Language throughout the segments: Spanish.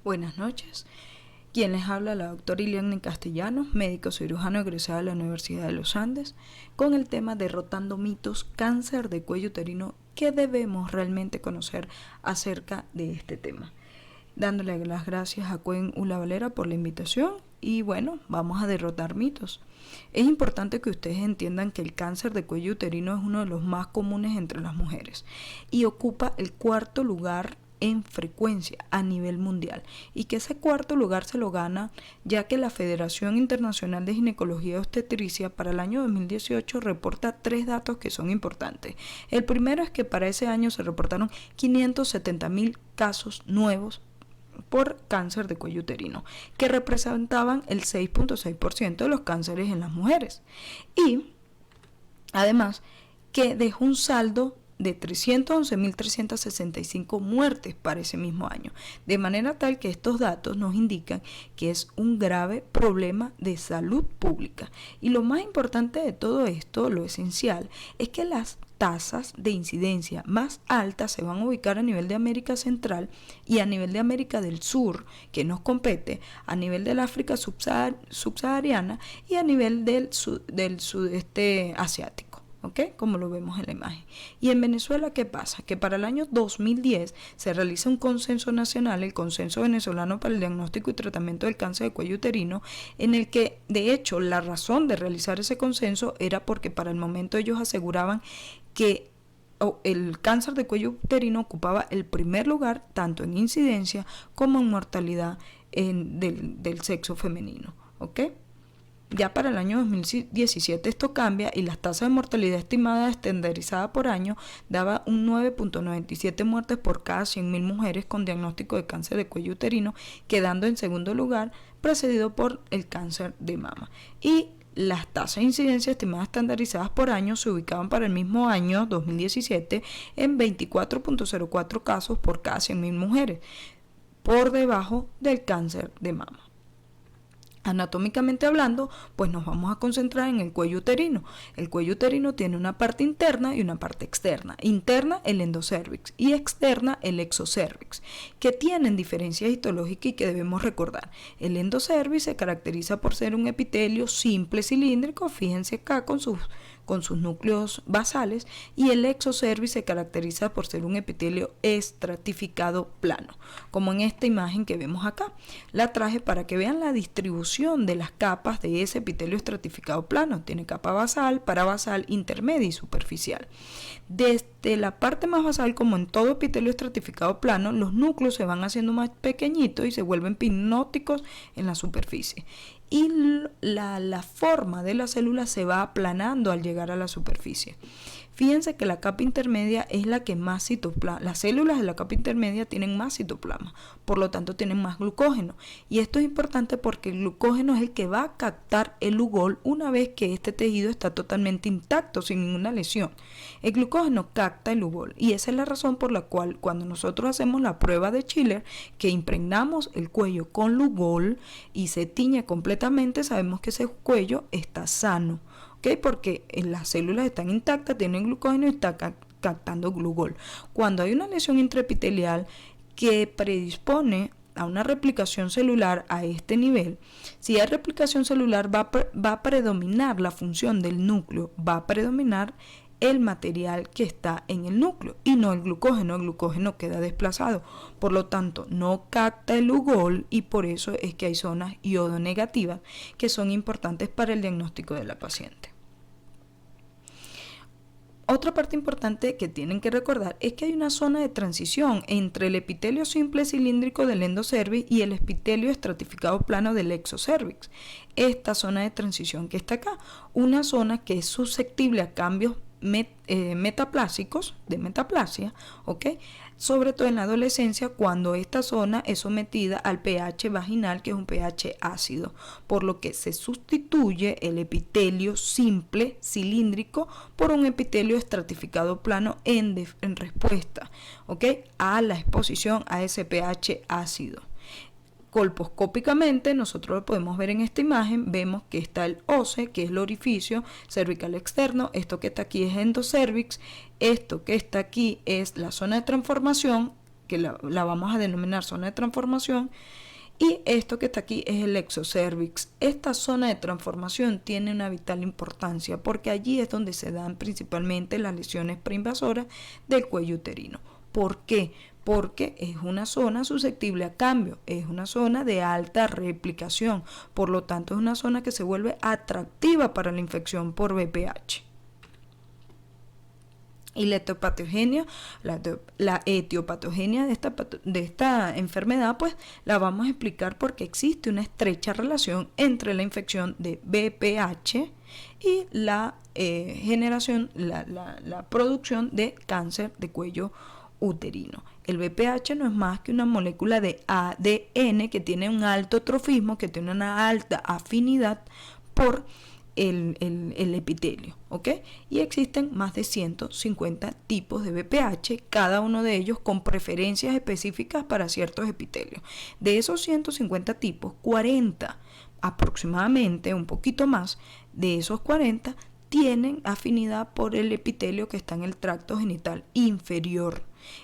Buenas noches. Quien les habla, la doctora Iliana Castellanos, médico cirujano egresado de la Universidad de los Andes, con el tema Derrotando mitos, cáncer de cuello uterino. ¿Qué debemos realmente conocer acerca de este tema? Dándole las gracias a Cuen Ula Valera por la invitación y bueno, vamos a derrotar mitos. Es importante que ustedes entiendan que el cáncer de cuello uterino es uno de los más comunes entre las mujeres y ocupa el cuarto lugar en frecuencia a nivel mundial, y que ese cuarto lugar se lo gana ya que la Federación Internacional de Ginecología y Obstetricia para el año 2018 reporta 3 datos que son importantes. El primero es que para ese año se reportaron 570,000 casos nuevos por cáncer de cuello uterino, que representaban el 6.6% de los cánceres en las mujeres, y además que dejó un saldo de 311,365 muertes para ese mismo año, de manera tal que estos datos nos indican que es un grave problema de salud pública. Y lo más importante de todo esto, lo esencial, es que las tasas de incidencia más altas se van a ubicar a nivel de América Central y a nivel de América del Sur, que nos compete, a nivel del África subsahariana y a nivel del sudeste asiático. ¿Ok? Como lo vemos en la imagen. Y en Venezuela, ¿qué pasa? Que para el año 2010 se realiza un consenso nacional, el Consenso Venezolano para el Diagnóstico y Tratamiento del Cáncer de Cuello Uterino, en el que, de hecho, la razón de realizar ese consenso era porque para el momento ellos aseguraban que el cáncer de cuello uterino ocupaba el primer lugar tanto en incidencia como en mortalidad del sexo femenino. ¿Ok? Ya para el año 2017 esto cambia y las tasas de mortalidad estimada estandarizada por año daba un 9.97 muertes por cada 100,000 mujeres con diagnóstico de cáncer de cuello uterino, quedando en segundo lugar precedido por el cáncer de mama. Y las tasas de incidencia estimadas estandarizadas por año se ubicaban para el mismo año 2017 en 24.04 casos por cada 100,000 mujeres, por debajo del cáncer de mama. Anatómicamente hablando, pues nos vamos a concentrar en el cuello uterino. El cuello uterino tiene una parte interna y una parte externa. Interna, el endocervix, y externa, el exocervix, que tienen diferencias histológicas y que debemos recordar. El endocervix se caracteriza por ser un epitelio simple cilíndrico, fíjense acá con sus núcleos basales, y el exocervix se caracteriza por ser un epitelio estratificado plano, como en esta imagen que vemos acá. La traje para que vean la distribución de las capas de ese epitelio estratificado plano. Tiene capa basal, parabasal, intermedia y superficial. Desde la parte más basal, como en todo epitelio estratificado plano, los núcleos se van haciendo más pequeñitos y se vuelven pinóticos en la superficie. Y la forma de la célula se va aplanando al llegar a la superficie. Fíjense que la capa intermedia es la que más citoplasma, las células de la capa intermedia tienen más citoplasma, por lo tanto tienen más glucógeno. Y esto es importante porque el glucógeno es el que va a captar el Lugol una vez que este tejido está totalmente intacto, sin ninguna lesión. El glucógeno capta el Lugol y esa es la razón por la cual cuando nosotros hacemos la prueba de Schiller, que impregnamos el cuello con Lugol y se tiñe completamente, sabemos que ese cuello está sano. ¿Okay? Porque las células están intactas, tienen glucógeno y está captando glugol. Cuando hay una lesión intraepitelial que predispone a una replicación celular a este nivel, si hay replicación celular va a predominar la función del núcleo, va a predominar el material que está en el núcleo y no el glucógeno queda desplazado, por lo tanto no capta el Lugol y por eso es que hay zonas iodonegativas que son importantes para el diagnóstico de la paciente. Otra parte importante que tienen que recordar es que hay una zona de transición entre el epitelio simple cilíndrico del endocervix y el epitelio estratificado plano del exocervix. Esta zona de transición que está acá, una zona que es susceptible a cambios metaplásicos, de metaplasia, ¿ok? Sobre todo en la adolescencia, cuando esta zona es sometida al pH vaginal, que es un pH ácido, por lo que se sustituye el epitelio simple cilíndrico por un epitelio estratificado plano en respuesta, ¿ok?, a la exposición a ese pH ácido. Colposcópicamente nosotros lo podemos ver en esta imagen, vemos que está el OCE, que es el orificio cervical externo, esto que está aquí es endocervix, esto que está aquí es la zona de transformación que la vamos a denominar zona de transformación. Y esto que está aquí es el exocervix. Esta zona de transformación tiene una vital importancia porque allí es donde se dan principalmente las lesiones preinvasoras del cuello uterino. ¿Por qué? Porque es una zona susceptible a cambio, es una zona de alta replicación, por lo tanto es una zona que se vuelve atractiva para la infección por VPH. Y la etiopatogenia de esta enfermedad, pues la vamos a explicar porque existe una estrecha relación entre la infección de VPH y la generación, la producción de cáncer de cuello uterino. El VPH no es más que una molécula de ADN que tiene un alto trofismo, que tiene una alta afinidad por el epitelio, ¿ok? Y existen más de 150 tipos de VPH, cada uno de ellos con preferencias específicas para ciertos epitelios. De esos 150 tipos, 40 aproximadamente, un poquito más, de esos 40 tienen afinidad por el epitelio que está en el tracto genital inferior.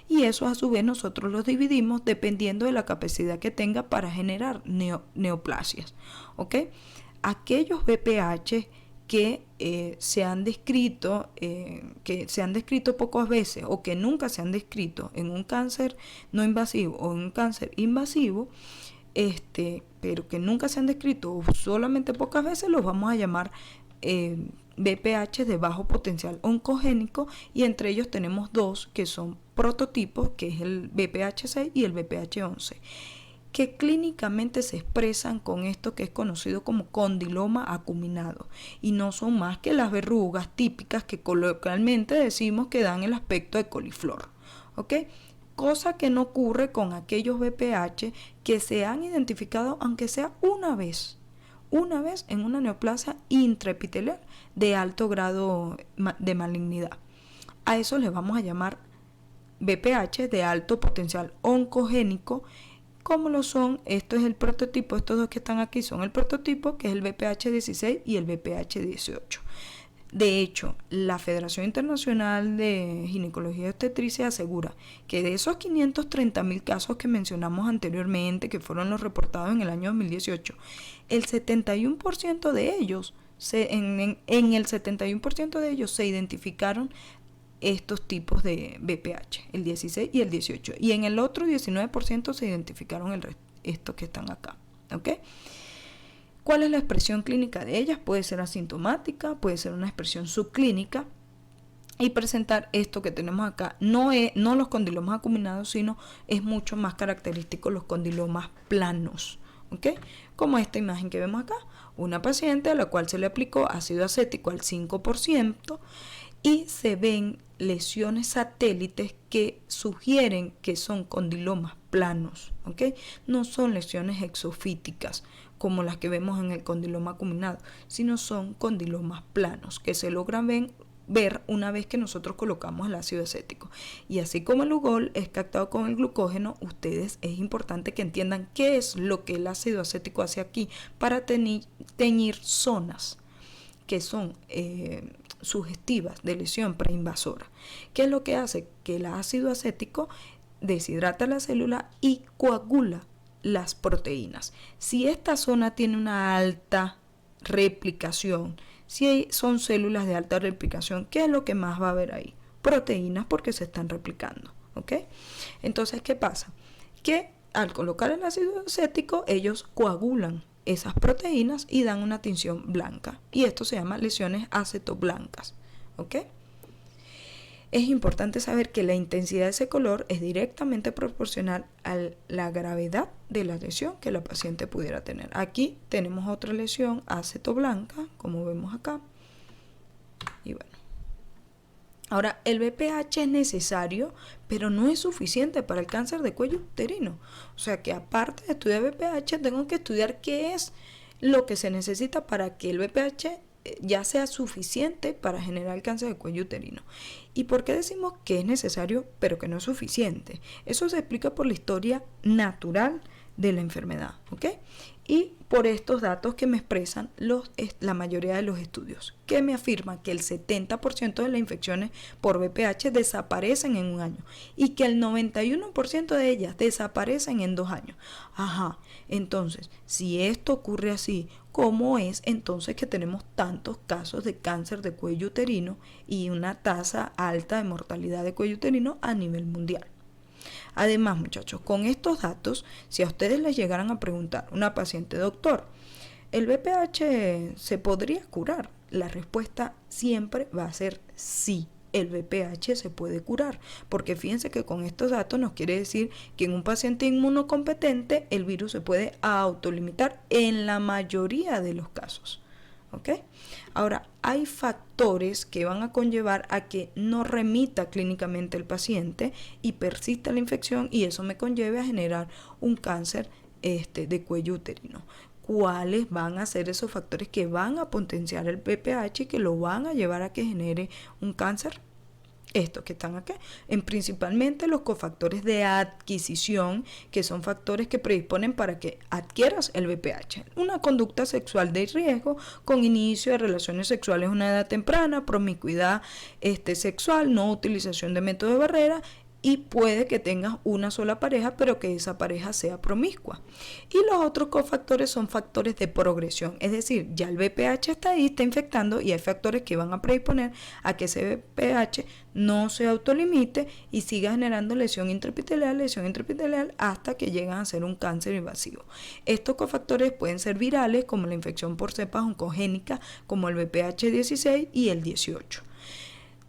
Y eso a su vez nosotros los dividimos dependiendo de la capacidad que tenga para generar neoplasias, ¿ok? Aquellos VPH que se han descrito pocas veces o que nunca se han descrito en un cáncer no invasivo o en un cáncer invasivo, pero que nunca se han descrito solamente pocas veces, los vamos a llamar VPH de bajo potencial oncogénico, y entre ellos tenemos dos que son prototipos, que es el VPH6 y el VPH11, que clínicamente se expresan con esto que es conocido como condiloma acuminado, y no son más que las verrugas típicas que coloquialmente decimos que dan el aspecto de coliflor, ¿ok? Cosa que no ocurre con aquellos VPH que se han identificado aunque sea una vez en una neoplasia intraepitelial de alto grado de malignidad. A eso le vamos a llamar VPH de alto potencial oncogénico, como lo son, esto es el prototipo, estos dos que están aquí son el prototipo, que es el VPH16 y el VPH18. De hecho, la Federación Internacional de Ginecología y Obstetricia asegura que de esos 530.000 casos que mencionamos anteriormente, que fueron los reportados en el año 2018, el 71% de ellos, en el 71% de ellos se identificaron estos tipos de VPH, el 16 y el 18, y en el otro 19% se identificaron estos que están acá, ¿ok? ¿Cuál es la expresión clínica de ellas? Puede ser asintomática, puede ser una expresión subclínica y presentar esto que tenemos acá. No los condilomas acuminados, sino es mucho más característico los condilomas planos, ¿ok? Como esta imagen que vemos acá, una paciente a la cual se le aplicó ácido acético al 5% y se ven lesiones satélites que sugieren que son condilomas planos, ¿ok? No son lesiones exofíticas como las que vemos en el condiloma acuminado, sino son condilomas planos que se logran ver una vez que nosotros colocamos el ácido acético. Y así como el Lugol es captado con el glucógeno, es importante que entiendan qué es lo que el ácido acético hace aquí para teñir zonas que son sugestivas de lesión preinvasora. ¿Qué es lo que hace? Que el ácido acético deshidrata la célula y coagula las proteínas. Si esta zona tiene una alta replicación, si son células de alta replicación, ¿qué es lo que más va a haber ahí? Proteínas, porque se están replicando, ¿ok? Entonces, ¿qué pasa? Que al colocar el ácido acético, ellos coagulan esas proteínas y dan una tinción blanca, y esto se llama lesiones acetoblancas, ¿ok? Es importante saber que la intensidad de ese color es directamente proporcional a la gravedad de la lesión que la paciente pudiera tener. Aquí tenemos otra lesión acetoblanca, como vemos acá. Y bueno, ahora el VPH es necesario, pero no es suficiente para el cáncer de cuello uterino. O sea que aparte de estudiar VPH, tengo que estudiar qué es lo que se necesita para que el VPH ya sea suficiente para generar el cáncer de cuello uterino. ¿Y por qué decimos que es necesario pero que no es suficiente? Eso se explica por la historia natural de la enfermedad, ¿ok? Y por estos datos que me expresan la mayoría de los estudios, que me afirman que el 70% de las infecciones por VPH desaparecen en un año y que el 91% de ellas desaparecen en 2 años. Ajá, entonces, si esto ocurre así, ¿cómo es entonces que tenemos tantos casos de cáncer de cuello uterino y una tasa alta de mortalidad de cuello uterino a nivel mundial? Además, muchachos, con estos datos, si a ustedes les llegaran a preguntar una paciente, doctor, ¿el VPH se podría curar? La respuesta siempre va a ser sí. El VPH se puede curar, porque fíjense que con estos datos nos quiere decir que en un paciente inmunocompetente el virus se puede autolimitar en la mayoría de los casos. ¿Ok? Ahora, hay factores que van a conllevar a que no remita clínicamente el paciente y persista la infección, y eso me conlleve a generar un cáncer de cuello uterino. ¿Cuáles van a ser esos factores que van a potenciar el VPH y que lo van a llevar a que genere un cáncer? Estos que están acá, principalmente los cofactores de adquisición, que son factores que predisponen para que adquieras el VPH. Una conducta sexual de riesgo con inicio de relaciones sexuales a una edad temprana, promiscuidad sexual, no utilización de métodos de barrera, y puede que tengas una sola pareja, pero que esa pareja sea promiscua. Y los otros cofactores son factores de progresión, es decir, ya el VPH está ahí, está infectando, y hay factores que van a predisponer a que ese VPH no se autolimite y siga generando lesión intraepitelial, hasta que llegan a ser un cáncer invasivo. Estos cofactores pueden ser virales, como la infección por cepas oncogénicas, como el VPH 16 y el 18.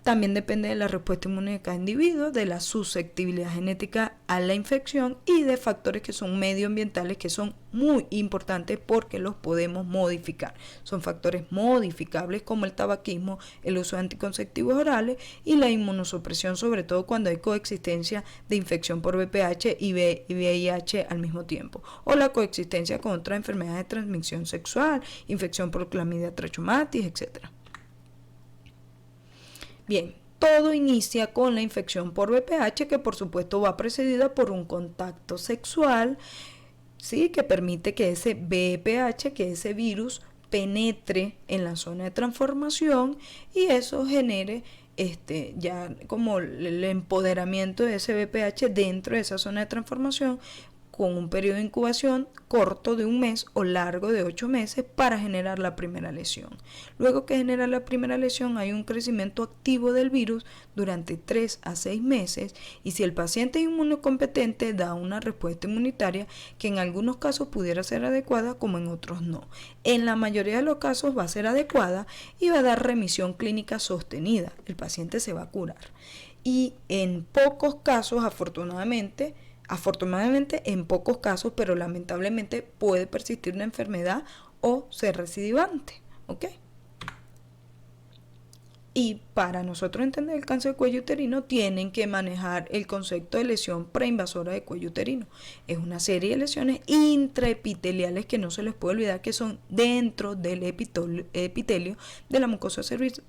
También depende de la respuesta inmune de cada individuo, de la susceptibilidad genética a la infección y de factores que son medioambientales, que son muy importantes porque los podemos modificar. Son factores modificables como el tabaquismo, el uso de anticonceptivos orales y la inmunosupresión, sobre todo cuando hay coexistencia de infección por VPH y VIH al mismo tiempo, o la coexistencia con otras enfermedades de transmisión sexual, infección por Clamidia trachomatis, etc. Bien, todo inicia con la infección por VPH, que por supuesto va precedida por un contacto sexual, ¿sí?, que permite que ese VPH, que ese virus, penetre en la zona de transformación y eso genere ya como el empoderamiento de ese VPH dentro de esa zona de transformación, con un periodo de incubación corto de 1 mes o largo de 8 meses para generar la primera lesión. Luego que genera la primera lesión hay un crecimiento activo del virus durante 3 a 6 meses, y si el paciente es inmunocompetente da una respuesta inmunitaria que en algunos casos pudiera ser adecuada como en otros no. En la mayoría de los casos va a ser adecuada y va a dar remisión clínica sostenida. El paciente se va a curar. Y en pocos casos, afortunadamente en pocos casos, pero lamentablemente puede persistir una enfermedad o ser recidivante, ¿ok? Y para nosotros entender el cáncer de cuello uterino tienen que manejar el concepto de lesión preinvasora de cuello uterino. Es una serie de lesiones intraepiteliales que no se les puede olvidar que son dentro del epitelio de la mucosa cervical,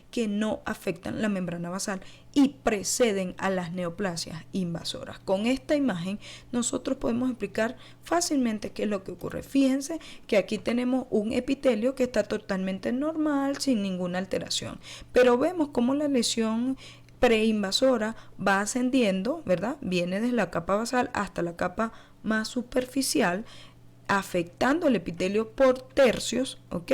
que no afectan la membrana basal y preceden a las neoplasias invasoras. Con esta imagen nosotros podemos explicar fácilmente qué es lo que ocurre. Fíjense que aquí tenemos un epitelio que está totalmente normal, sin ninguna alteración, pero vemos cómo la lesión preinvasora va ascendiendo, ¿verdad? Viene desde la capa basal hasta la capa más superficial, afectando el epitelio por tercios, ¿ok?,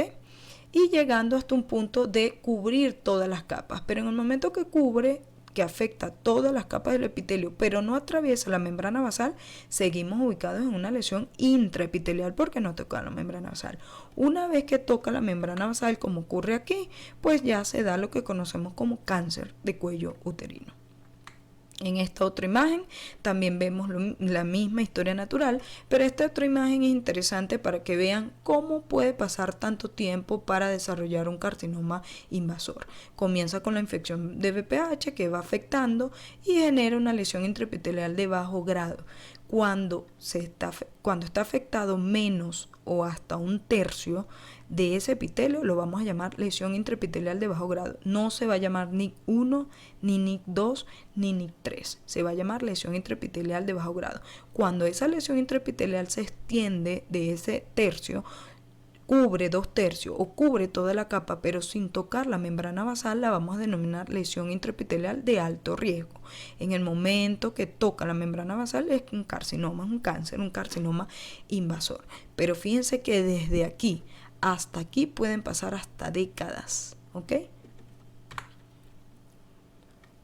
y llegando hasta un punto de cubrir todas las capas. Pero en el momento que cubre, que afecta todas las capas del epitelio, pero no atraviesa la membrana basal, seguimos ubicados en una lesión intraepitelial porque no toca la membrana basal. Una vez que toca la membrana basal, como ocurre aquí, pues ya se da lo que conocemos como cáncer de cuello uterino. En esta otra imagen también vemos la misma historia natural, pero esta otra imagen es interesante para que vean cómo puede pasar tanto tiempo para desarrollar un carcinoma invasor. Comienza con la infección de VPH que va afectando y genera una lesión intraepitelial de bajo grado. cuando está afectado menos o hasta un tercio de ese epitelio, lo vamos a llamar lesión intraepitelial de bajo grado. No se va a llamar NIC 1, ni NIC 2, ni NIC 3. Se va a llamar lesión intraepitelial de bajo grado. Cuando esa lesión intraepitelial se extiende de ese tercio, cubre 2/3 o cubre toda la capa, pero sin tocar la membrana basal, la vamos a denominar lesión intraepitelial de alto riesgo. En el momento que toca la membrana basal es un carcinoma, es un cáncer, un carcinoma invasor. Pero fíjense que desde aquí hasta aquí pueden pasar hasta décadas, ¿ok?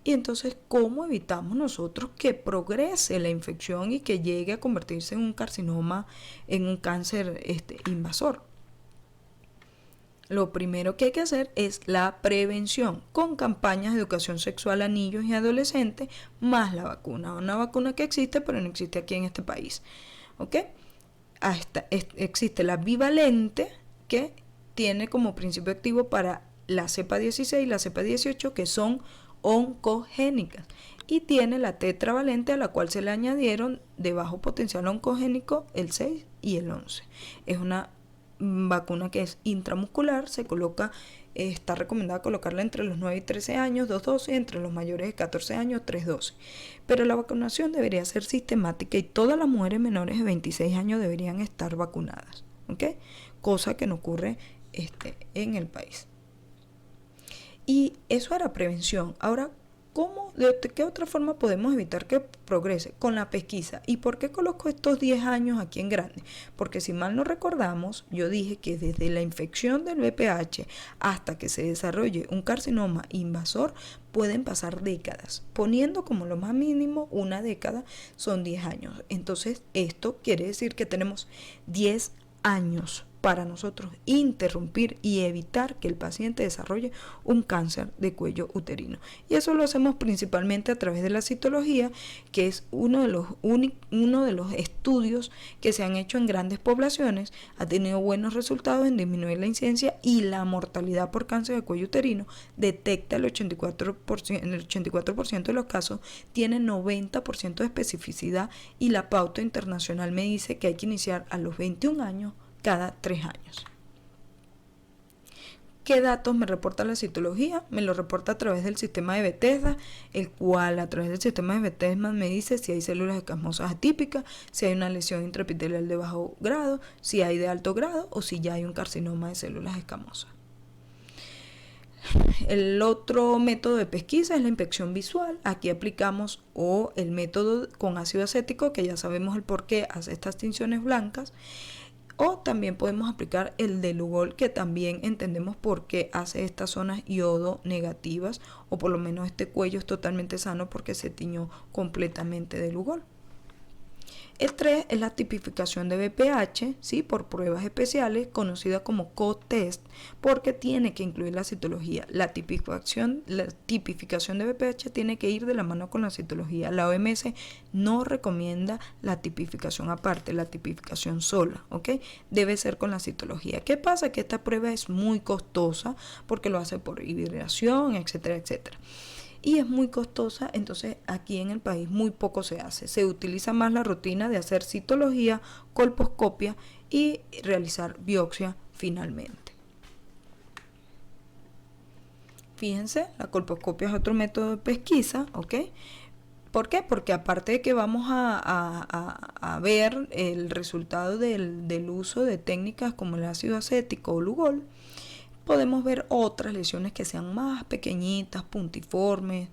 Y entonces, ¿cómo evitamos nosotros que progrese la infección y que llegue a convertirse en un carcinoma, en un cáncer invasor? Lo primero que hay que hacer es la prevención con campañas de educación sexual a niños y adolescentes, más la vacuna. Una vacuna que existe, pero no existe aquí en este país. ¿Ok? Existe la bivalente, que tiene como principio activo para la cepa 16 y la cepa 18, que son oncogénicas. Y tiene la tetravalente, a la cual se le añadieron de bajo potencial oncogénico el 6 y el 11. Es una vacuna que es intramuscular, se coloca, está recomendada colocarla entre los 9 y 13 años, 2 dosis, entre los mayores de 14 años, 3 dosis. Pero la vacunación debería ser sistemática y todas las mujeres menores de 26 años deberían estar vacunadas, ¿ok? Cosa que no ocurre en el país. Y eso era prevención. Ahora, ¿de qué otra forma podemos evitar que progrese? Con la pesquisa. ¿Y por qué coloco estos 10 años aquí en grande? Porque si mal no recordamos, yo dije que desde la infección del VPH hasta que se desarrolle un carcinoma invasor, pueden pasar décadas. Poniendo como lo más mínimo una década, son 10 años. Entonces, esto quiere decir que tenemos 10 años para nosotros interrumpir y evitar que el paciente desarrolle un cáncer de cuello uterino. Y eso lo hacemos principalmente a través de la citología, que es uno de los estudios que se han hecho en grandes poblaciones. Ha tenido buenos resultados en disminuir la incidencia y la mortalidad por cáncer de cuello uterino. Detecta el 84%, en el 84% de los casos, tiene 90% de especificidad, y la pauta internacional me dice que hay que iniciar a los 21 años cada 3 años. ¿Qué datos me reporta la citología? Me lo reporta a través del sistema de Bethesda, el cual a través del sistema de Bethesda me dice si hay células escamosas atípicas, si hay una lesión intraepitelial de bajo grado, si hay de alto grado o si ya hay un carcinoma de células escamosas. El otro método de pesquisa es la inspección visual. Aquí aplicamos el método con ácido acético, que ya sabemos el por qué hace estas tinciones blancas. O también podemos aplicar el de Lugol, que también entendemos por qué hace estas zonas iodo negativas, o por lo menos este cuello es totalmente sano porque se tiñó completamente de Lugol. El 3 es la tipificación de VPH, ¿sí? Por pruebas especiales, conocida como co-test, porque tiene que incluir la citología. La tipificación de VPH tiene que ir de la mano con la citología. La OMS no recomienda la tipificación aparte, la tipificación sola, ¿ok? Debe ser con la citología. ¿Qué pasa? Que esta prueba es muy costosa porque lo hace por hibridación, etcétera, etcétera. Y es muy costosa, entonces aquí en el país muy poco se hace. Se utiliza más la rutina de hacer citología, colposcopia y realizar biopsia finalmente. Fíjense, la colposcopia es otro método de pesquisa, ¿ok? ¿Por qué? Porque aparte de que vamos a ver el resultado del uso de técnicas como el ácido acético o Lugol, podemos ver otras lesiones que sean más pequeñitas, puntiformes,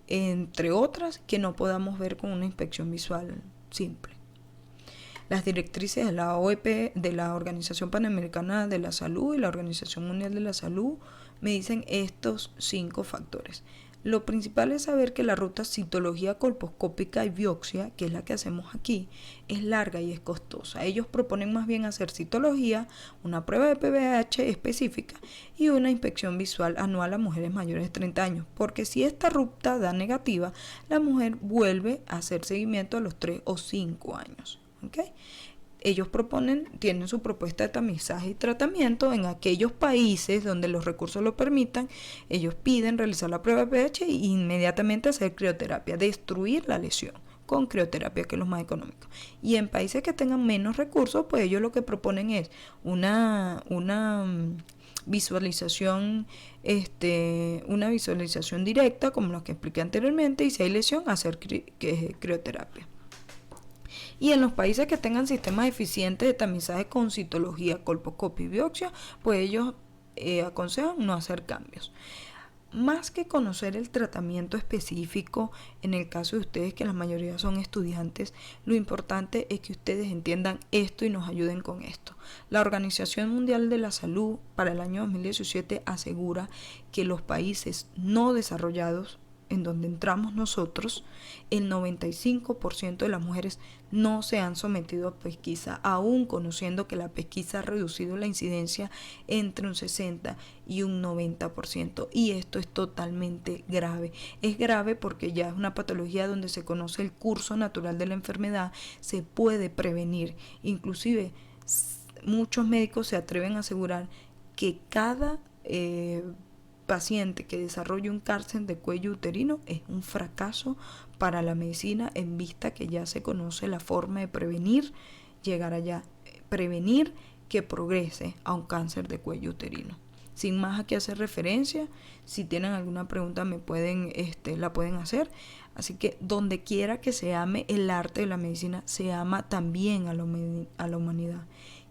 entre otras, que no podamos ver con una inspección visual simple. Las directrices de la OEP, de la Organización Panamericana de la Salud y la Organización Mundial de la Salud, me dicen estos 5 factores. Lo principal es saber que la ruta citología colposcópica y biopsia, que es la que hacemos aquí, es larga y es costosa. Ellos proponen más bien hacer citología, una prueba de PBH específica y una inspección visual anual a mujeres mayores de 30 años, porque si esta ruta da negativa, la mujer vuelve a hacer seguimiento a los 3 o 5 años. ¿Okay? Ellos tienen su propuesta de tamizaje y tratamiento en aquellos países donde los recursos lo permitan. Ellos piden realizar la prueba de pH e inmediatamente hacer crioterapia, destruir la lesión con crioterapia, que es lo más económico. Y en países que tengan menos recursos, pues ellos lo que proponen es una visualización, una visualización directa, como lo que expliqué anteriormente, y si hay lesión, hacer crioterapia. Y en los países que tengan sistemas eficientes de tamizaje con citología, colposcopia y biopsia, pues ellos aconsejan no hacer cambios. Más que conocer el tratamiento específico, en el caso de ustedes, que la mayoría son estudiantes, lo importante es que ustedes entiendan esto y nos ayuden con esto. La Organización Mundial de la Salud para el año 2017 asegura que los países no desarrollados, en donde entramos nosotros, el 95% de las mujeres no se han sometido a pesquisa, aún conociendo que la pesquisa ha reducido la incidencia entre un 60 y un 90%. Y esto es totalmente grave. Es grave porque ya es una patología donde se conoce el curso natural de la enfermedad, se puede prevenir. Inclusive muchos médicos se atreven a asegurar que cada paciente que desarrolle un cáncer de cuello uterino es un fracaso para la medicina, en vista que ya se conoce la forma de prevenir, llegar allá, prevenir que progrese a un cáncer de cuello uterino. Sin más a qué hacer referencia, si tienen alguna pregunta la pueden hacer. Así que donde quiera que se ame el arte de la medicina, se ama también a la humanidad.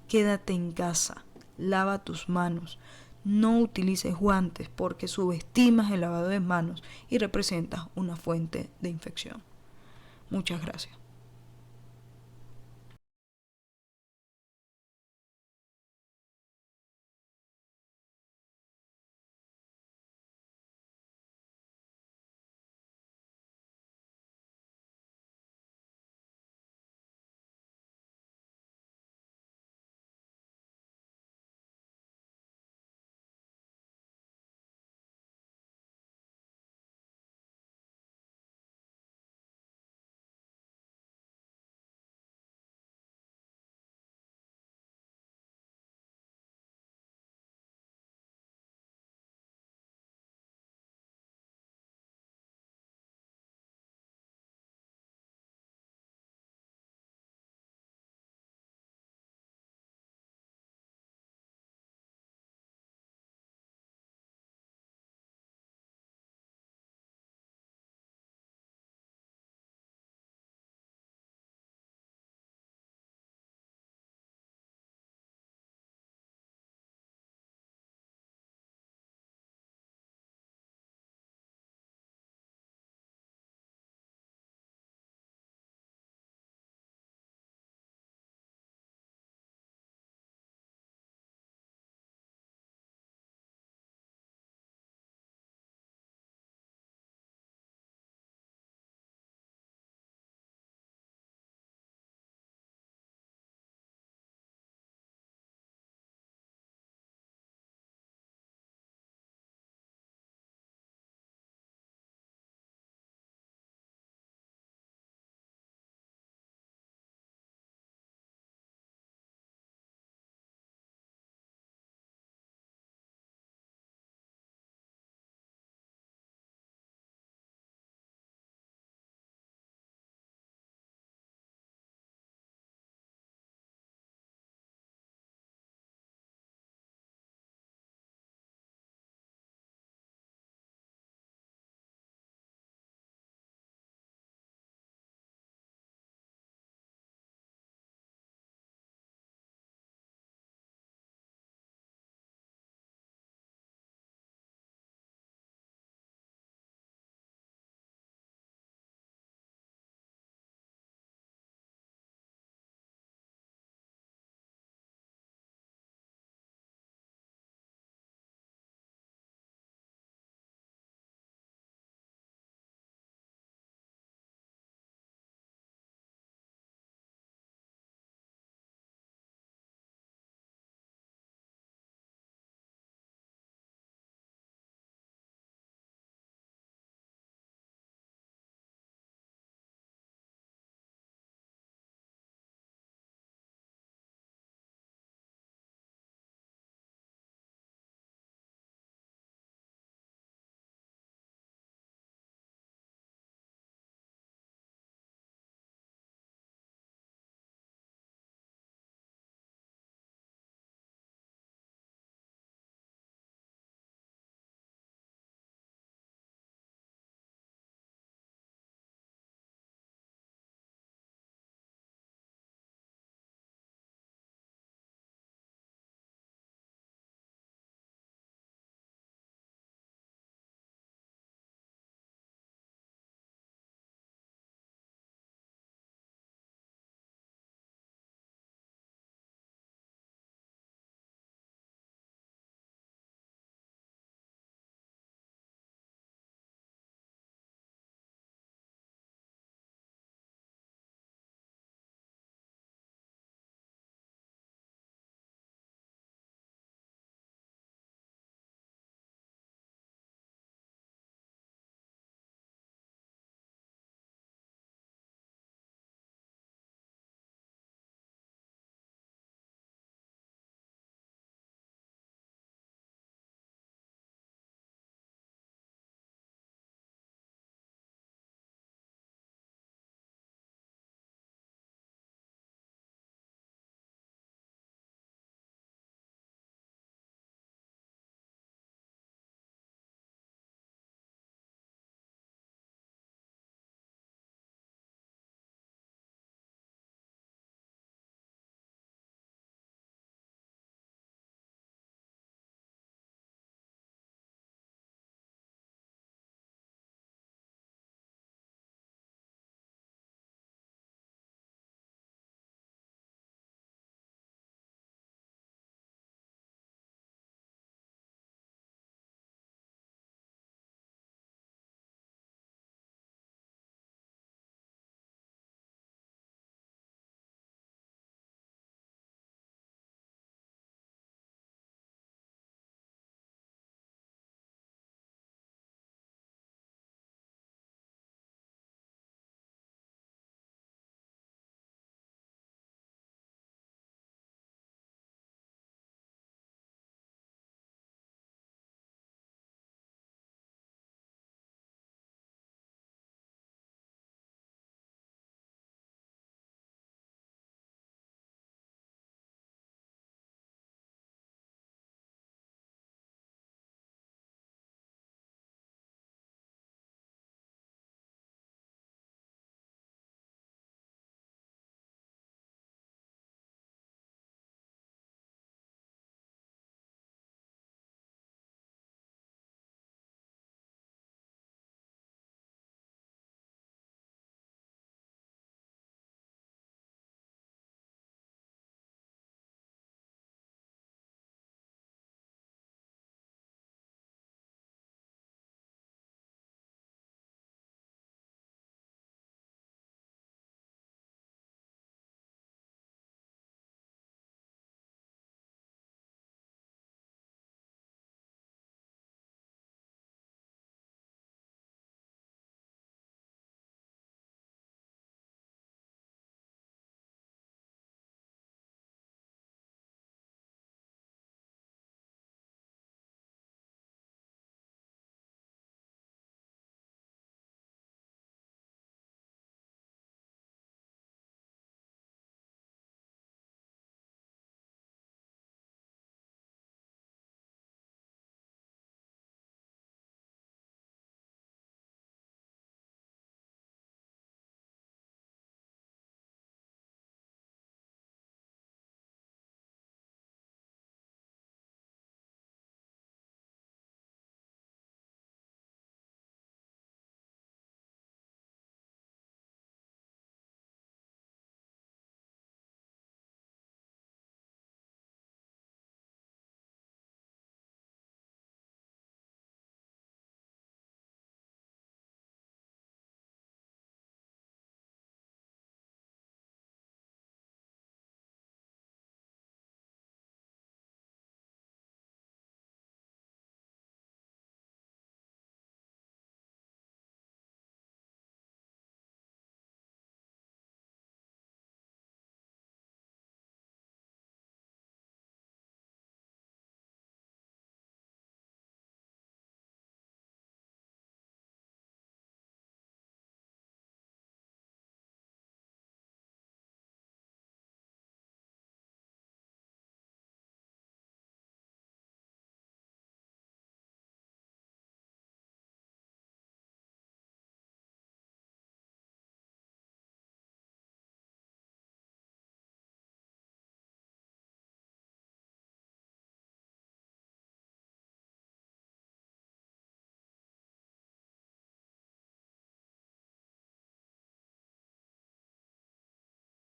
Quédate en casa, lava tus manos. No utilices guantes porque subestimas el lavado de manos y representas una fuente de infección. Muchas gracias.